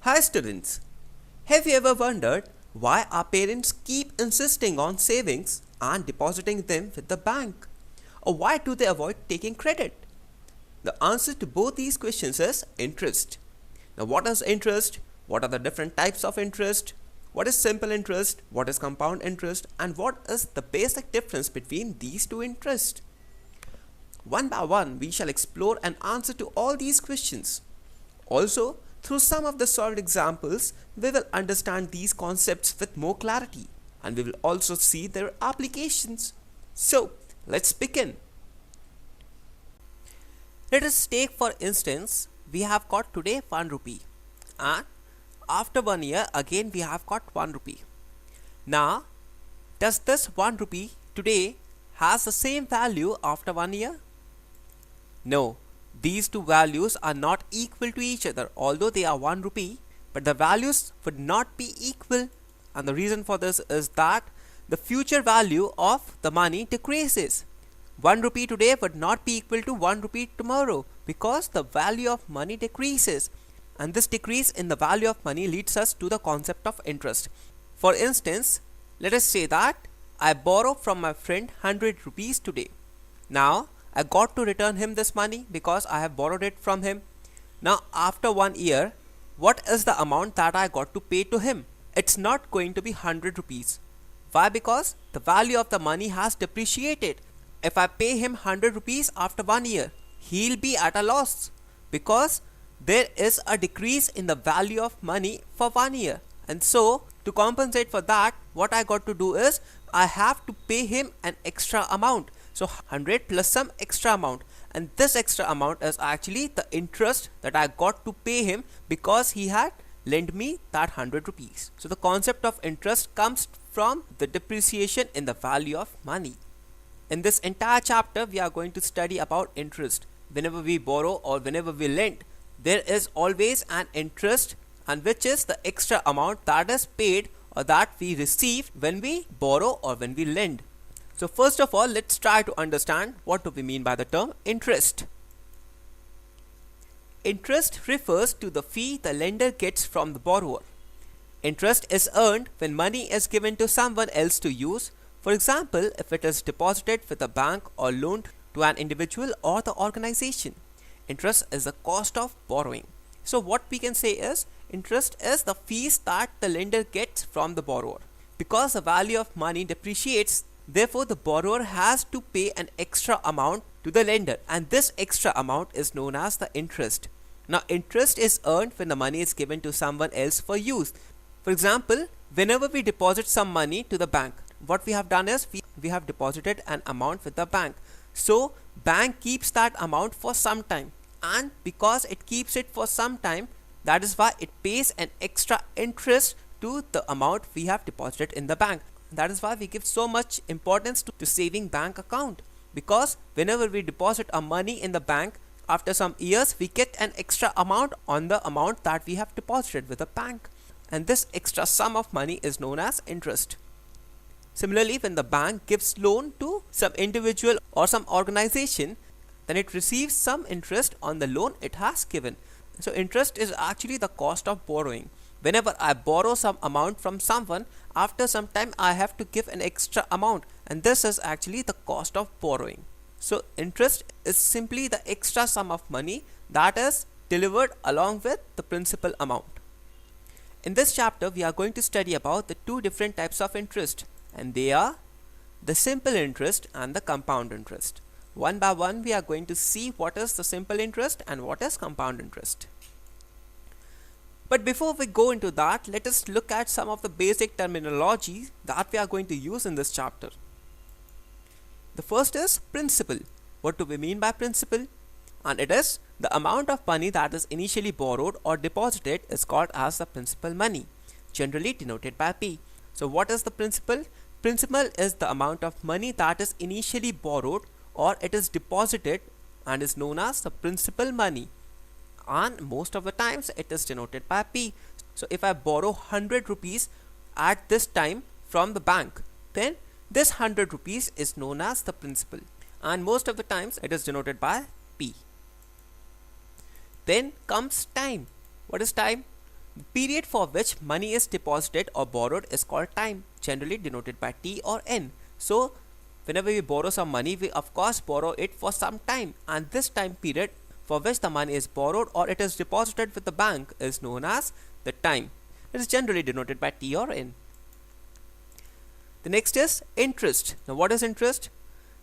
Hi students, have you ever wondered why our parents keep insisting on savings and depositing them with the bank? Or why do they avoid taking credit? The answer to both these questions is interest. Now, what is interest? What are the different types of interest? What is simple interest? What is compound interest? And what is the basic difference between these two interests? One by one, we shall explore an answer to all these questions. Also, through some of the solved examples, we will understand these concepts with more clarity and we will also see their applications. So, let's begin. Let us take for instance, we have got today 1 rupee and after 1 year again we have got 1 rupee. Now, does this 1 rupee today has the same value after 1 year? No, these two values are not equal to each other, although they are 1 rupee, but the values would not be equal, and the reason for this is that the future value of the money decreases. 1 rupee today would not be equal to 1 rupee tomorrow because the value of money decreases, and this decrease in the value of money leads us to the concept of interest. For instance, let us say that I borrow from my friend 100 rupees today. Now, I got to return him this money because I have borrowed it from him. Now after 1 year, what is the amount that I got to pay to him? It's not going to be 100 rupees. Why? Because the value of the money has depreciated. If I pay him 100 rupees after 1 year, he'll be at a loss because there is a decrease in the value of money for 1 year. And so to compensate for that, what I got to do is I have to pay him an extra amount. So 100 plus some extra amount, and this extra amount is actually the interest that I got to pay him because he had lent me that 100 rupees. So the concept of interest comes from the depreciation in the value of money. In this entire chapter, we are going to study about interest. Whenever we borrow or whenever we lend, there is always an interest, and which is the extra amount that is paid or that we receive when we borrow or when we lend. So first of all, let's try to understand what do we mean by the term interest. Interest refers to the fee the lender gets from the borrower. Interest is earned when money is given to someone else to use. For example, if it is deposited with a bank or loaned to an individual or the organization. Interest is the cost of borrowing. So what we can say is, interest is the fees that the lender gets from the borrower. Because the value of money depreciates, therefore, the borrower has to pay an extra amount to the lender, and this extra amount is known as the interest. Now, interest is earned when the money is given to someone else for use. For example, whenever we deposit some money to the bank, what we have done is we have deposited an amount with the bank. So, bank keeps that amount for some time, and because it keeps it for some time, that is why it pays an extra interest to the amount we have deposited in the bank. That is why we give so much importance to saving bank account, because whenever we deposit our money in the bank, after some years we get an extra amount on the amount that we have deposited with the bank, and this extra sum of money is known as interest. Similarly, when the bank gives loan to some individual or some organization, then it receives some interest on the loan it has given. So interest is actually the cost of borrowing. Whenever I borrow some amount from someone, after some time I have to give an extra amount, and this is actually the cost of borrowing. So interest is simply the extra sum of money that is delivered along with the principal amount. In this chapter, we are going to study about the two different types of interest, and they are the simple interest and the compound interest. One by one, we are going to see what is the simple interest and what is compound interest. But before we go into that, let us look at some of the basic terminology that we are going to use in this chapter. The first is principal. What do we mean by principal? And it is the amount of money that is initially borrowed or deposited is called as the principal money, generally denoted by P. So what is the principal? Principal is the amount of money that is initially borrowed or it is deposited and is known as the principal money. And most of the times it is denoted by P. So if I borrow 100 rupees at this time from the bank, then this 100 rupees is known as the principal, and most of the times it is denoted by P. Then comes time. What is time? The period for which money is deposited or borrowed is called time, generally denoted by T or N. So whenever we borrow some money, we of course borrow it for some time, and this time period for which the money is borrowed or it is deposited with the bank is known as the time. It is generally denoted by T or N. The next is interest. Now what is interest?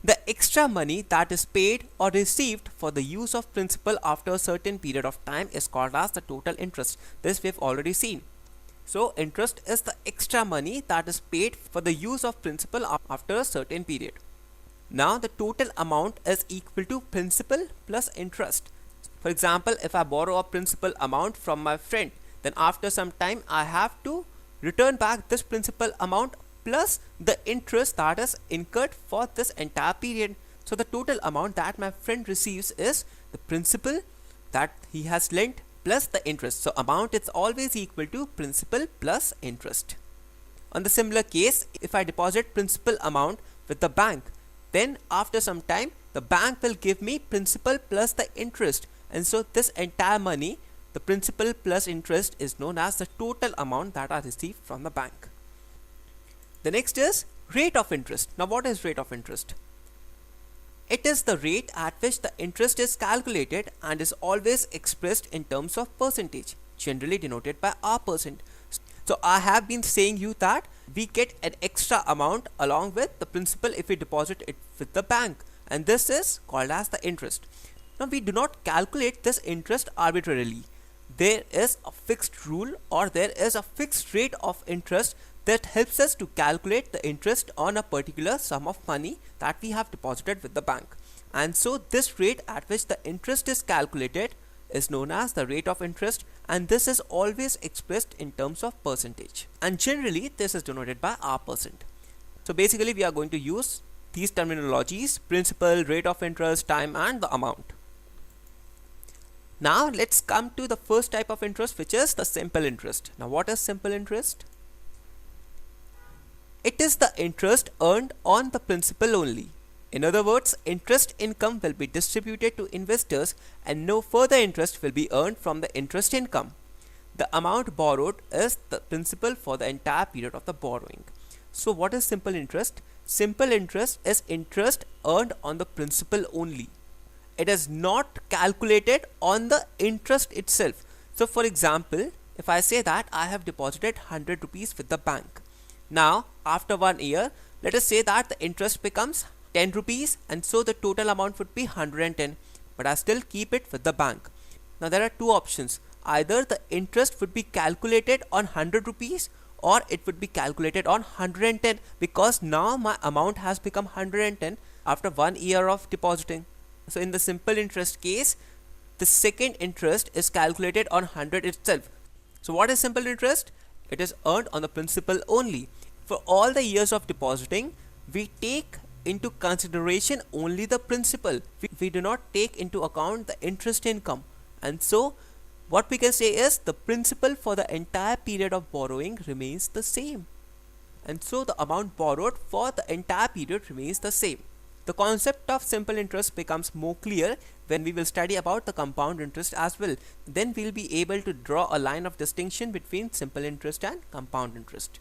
The extra money that is paid or received for the use of principal after a certain period of time is called as the total interest. This we've already seen. So interest is the extra money that is paid for the use of principal after a certain period. Now the total amount is equal to principal plus interest. For example, if I borrow a principal amount from my friend, then after some time I have to return back this principal amount plus the interest that is incurred for this entire period. So the total amount that my friend receives is the principal that he has lent plus the interest. So amount is always equal to principal plus interest. On the similar case, if I deposit principal amount with the bank, then after some time the bank will give me principal plus the interest, and so this entire money, the principal plus interest, is known as the total amount that I received from the bank. The next is rate of interest. Now what is rate of interest? It is the rate at which the interest is calculated and is always expressed in terms of percentage, generally denoted by R%. So I have been saying you that we get an extra amount along with the principal if we deposit it with the bank, and this is called as the interest. Now we do not calculate this interest arbitrarily. There is a fixed rule or there is a fixed rate of interest that helps us to calculate the interest on a particular sum of money that we have deposited with the bank. And so this rate at which the interest is calculated is known as the rate of interest, and this is always expressed in terms of percentage, and generally this is denoted by R%. So basically we are going to use these terminologies: principal, rate of interest, time, and the amount. Now let's come to the first type of interest, which is the simple interest. Now what is simple interest? It is the interest earned on the principal only. In other words, interest income will be distributed to investors and no further interest will be earned from the interest income. The amount borrowed is the principal for the entire period of the borrowing. So what is simple interest? Simple interest is interest earned on the principal only. It is not calculated on the interest itself. So for example, if I say that I have deposited 100 rupees with the bank. Now after 1 year, let us say that the interest becomes 10 rupees, and so the total amount would be 110, but I still keep it with the bank. Now there are two options: either the interest would be calculated on 100 rupees or it would be calculated on 110, because now my amount has become 110 after 1 year of depositing. So in the simple interest case, the second interest is calculated on 100 itself. So what is simple interest? It is earned on the principal only. For all the years of depositing, we take into consideration only the principal. We do not take into account the interest income, and so what we can say is the principal for the entire period of borrowing remains the same, and so the amount borrowed for the entire period remains the same. The concept of simple interest becomes more clear when we will study about the compound interest as well. Then we will be able to draw a line of distinction between simple interest and compound interest.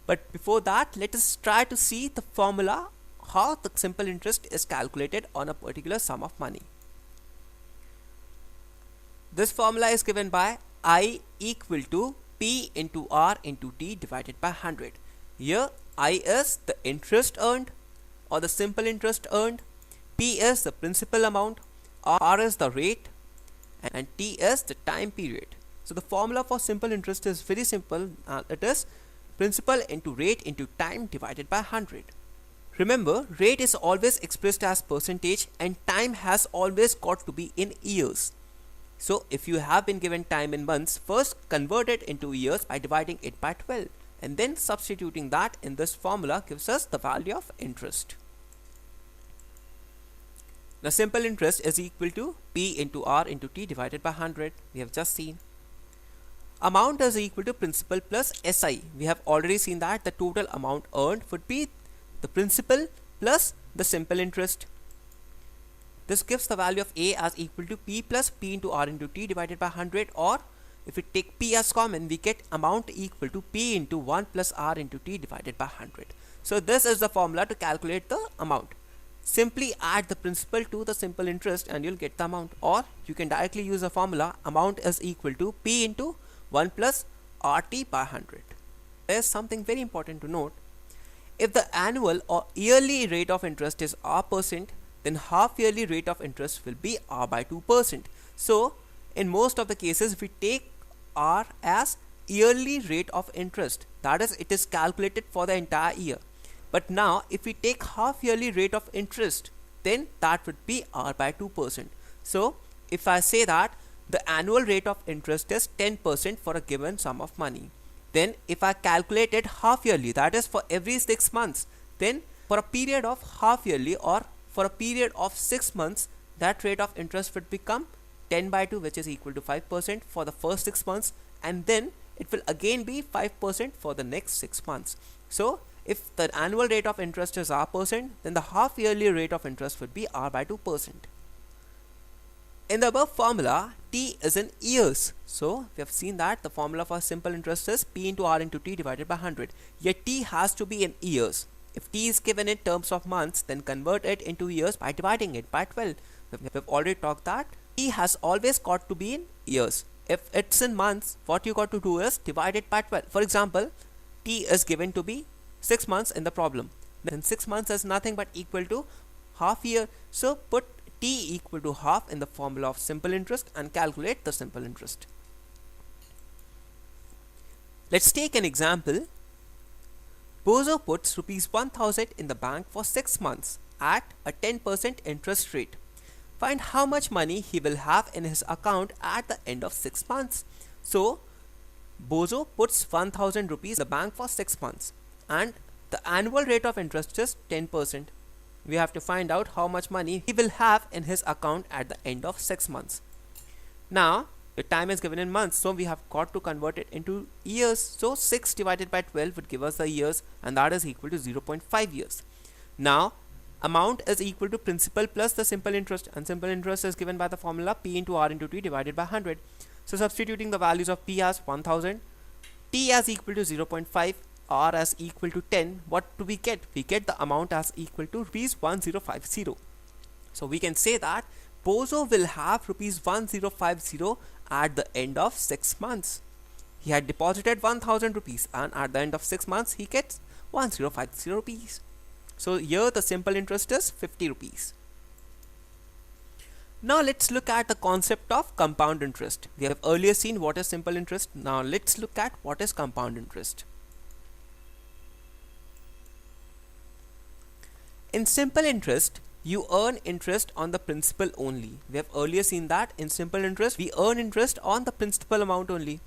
But before that, let us try to see the formula how the simple interest is calculated on a particular sum of money. This formula is given by I equal to P into R into T divided by 100. Here I is the interest earned or the simple interest earned, P is the principal amount, R is the rate, and T is the time period. So the formula for simple interest is very simple. It is principal into rate into time divided by 100. Remember, rate is always expressed as percentage and time has always got to be in years. So if you have been given time in months, first convert it into years by dividing it by 12, and then substituting that in this formula gives us the value of interest. Now simple interest is equal to P into R into T divided by 100. We have just seen. Amount is equal to principal plus SI. We have already seen that the total amount earned would be the principal plus the simple interest. This gives the value of A as equal to P plus P into R into T divided by 100, or if we take p as common, we get amount equal to p into 1 plus r into t divided by 100. So this is the formula to calculate the amount. Simply add the principal to the simple interest and you'll get the amount, or you can directly use the formula amount is equal to p into 1 plus rt by 100. There's something very important to note. If the annual or yearly rate of interest is r%, then half yearly rate of interest will be r by 2%. So in most of the cases we take r as yearly rate of interest, that is, it is calculated for the entire year. But now if we take half yearly rate of interest, then that would be r by 2%. So if I say that the annual rate of interest is 10% for a given sum of money, then if I calculate it half yearly, that is for every 6 months, then for a period of half yearly or for a period of 6 months, that rate of interest would become 10 by 2, which is equal to 5% for the first 6 months, and then it will again be 5% for the next 6 months. So if the annual rate of interest is r%, then the half yearly rate of interest would be r by 2%. In the above formula, t is in years. So we have seen that the formula for simple interest is p into r into t divided by 100. Yet t has to be in years. If t is given in terms of months, then convert it into years by dividing it by 12. We've already talked that t has always got to be in years. If it's in months, what you got to do is divide it by 12. For example, t is given to be 6 months in the problem. Then 6 months is nothing but equal to half year. So put t equal to half in the formula of simple interest and calculate the simple interest. Let's take an example. Bozo puts rupees 1000 in the bank for 6 months at a 10% interest rate. Find how much money he will have in his account at the end of 6 months. So Bozo puts 1000 rupees in the bank for 6 months and the annual rate of interest is 10%. We have to find out how much money he will have in his account at the end of 6 months. Now the time is given in months, so we have got to convert it into years. So 6 divided by 12 would give us the years, and that is equal to 0.5 years. Now amount is equal to principal plus the simple interest, and simple interest is given by the formula p into r into t divided by 100. So substituting the values of p as 1000, t as equal to 0.5, r as equal to 10, what do we get? We get the amount as equal to rupees 1050. So we can say that Bozo will have rupees 1050 at the end of 6 months. He had deposited 1000 rupees and at the end of 6 months he gets 1050 rupees. So here the simple interest is 50 rupees. Now let's look at the concept of compound interest. We have earlier seen what is simple interest. Now let's look at what is compound interest. In simple interest, you earn interest on the principal only. We have earlier seen that in simple interest, we earn interest on the principal amount only.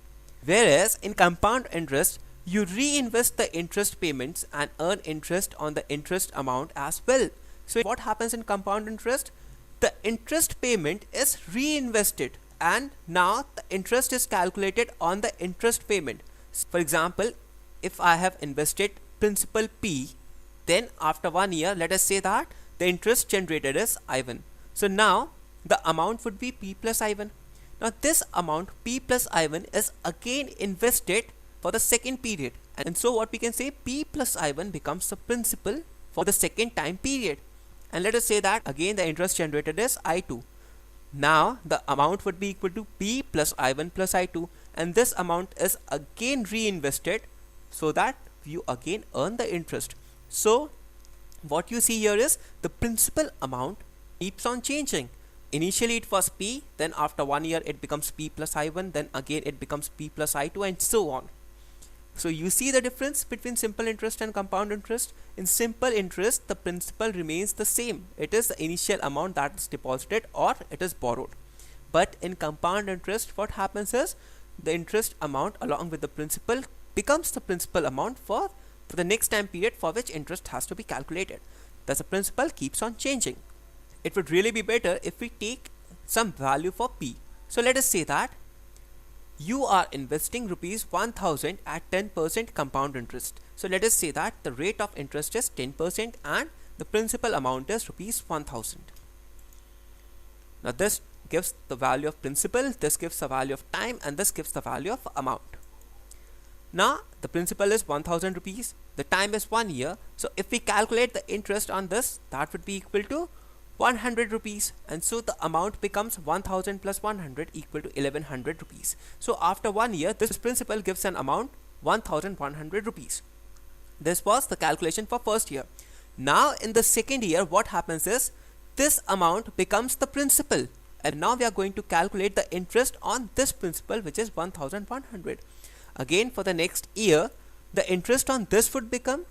Whereas in compound interest, you reinvest the interest payments and earn interest on the interest amount as well. So what happens in compound interest? The interest payment is reinvested and now the interest is calculated on the interest payment. For example, if I have invested principal P, then after 1 year, let us say that the interest generated is I1. So now the amount would be P plus I1. Now this amount P plus I1 is again invested for the second period. And so what we can say, P plus I1 becomes the principal for the second time period. And let us say that again the interest generated is I2. Now the amount would be equal to P plus I1 plus I2. And this amount is again reinvested so that you again earn the interest. So what you see here is the principal amount keeps on changing. Initially it was P, then after 1 year it becomes P plus I1, then again it becomes P plus I2 and so on. So you see the difference between simple interest and compound interest. In simple interest, the principal remains the same. It is the initial amount that is deposited or it is borrowed. But in compound interest, what happens is the interest amount along with the principal becomes the principal amount for the next time period for which interest has to be calculated. Thus the principal keeps on changing. It would really be better if we take some value for P. So let us say that you are investing rupees 1000 at 10% compound interest. So let us say that the rate of interest is 10% and the principal amount is rupees 1000. Now this gives the value of principal, this gives the value of time, and this gives the value of amount. Now the principal is 1000 rupees, the time is 1 year, so if we calculate the interest on this, that would be equal to 100 rupees, and so the amount becomes 1000 plus 100 equal to 1100 rupees. So after 1 year, this principal gives an amount 1100 rupees. This was the calculation for first year. Now in the second year, what happens is this amount becomes the principal, and now we are going to calculate the interest on this principal, which is 1100. Again, for the next year, the interest on this would become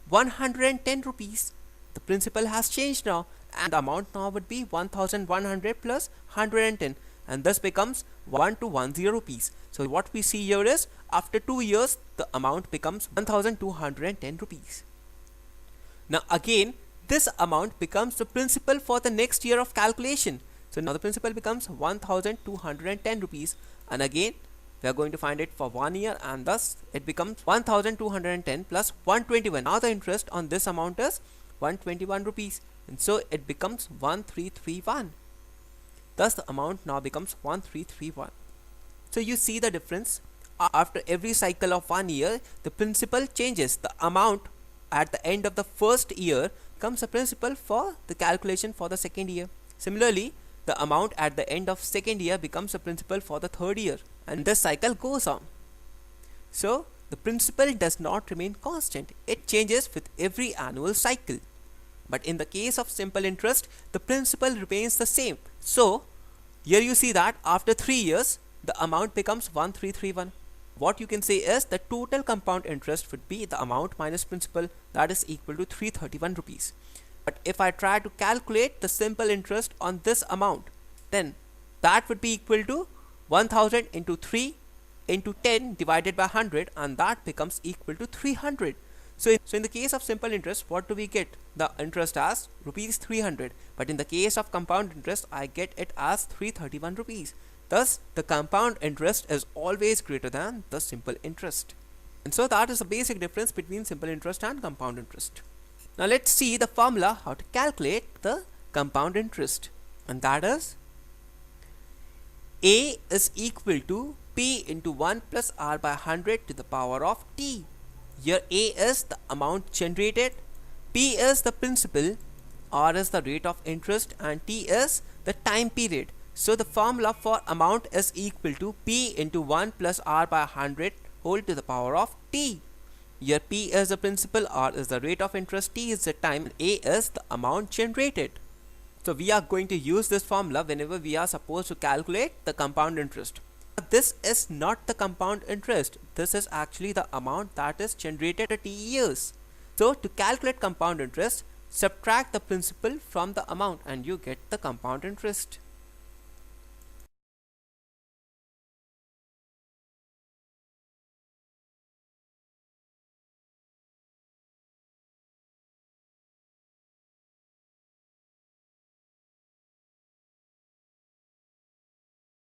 110 rupees. The principal has changed now, and the amount now would be 1100 plus 110, and this becomes 1210 rupees. So what we see here is after 2 years the amount becomes 1210 rupees. Now again, this amount becomes the principal for the next year of calculation. So now the principal becomes 1210 rupees, and again we are going to find it for 1 year, and thus it becomes 1210 plus 121. Now the interest on this amount is 121 rupees, and so it becomes 1331. Thus the amount now becomes 1331. So you see the difference. After every cycle of 1 year, the principal changes. The amount at the end of the first year comes a principal for the calculation for the second year. Similarly, the amount at the end of second year becomes a principal for the third year, and this cycle goes on. So the principal does not remain constant, it changes with every annual cycle. But in the case of simple interest, the principal remains the same. So here you see that after 3 years the amount becomes 1331. What you can say is the total compound interest would be the amount minus principal, that is equal to 331 rupees. But if I try to calculate the simple interest on this amount, then that would be equal to 1000 into 3 into 10 divided by 100, and that becomes equal to 300. So in the case of simple interest, what do we get? The interest as rupees 300, but in the case of compound interest, I get it as 331 rupees. Thus the compound interest is always greater than the simple interest. And so that is the basic difference between simple interest and compound interest. Now let's see the formula how to calculate the compound interest, and that is A is equal to P into 1 plus R by 100 to the power of T. Here A is the amount generated, P is the principal, R is the rate of interest, and T is the time period. So the formula for amount is equal to P into 1 plus R by 100 whole to the power of T. Here P is the principal, R is the rate of interest, T is the time, and A is the amount generated. So we are going to use this formula whenever we are supposed to calculate the compound interest. This is not the compound interest, this is actually the amount that is generated at T years. So to calculate compound interest, subtract the principal from the amount and you get the compound interest.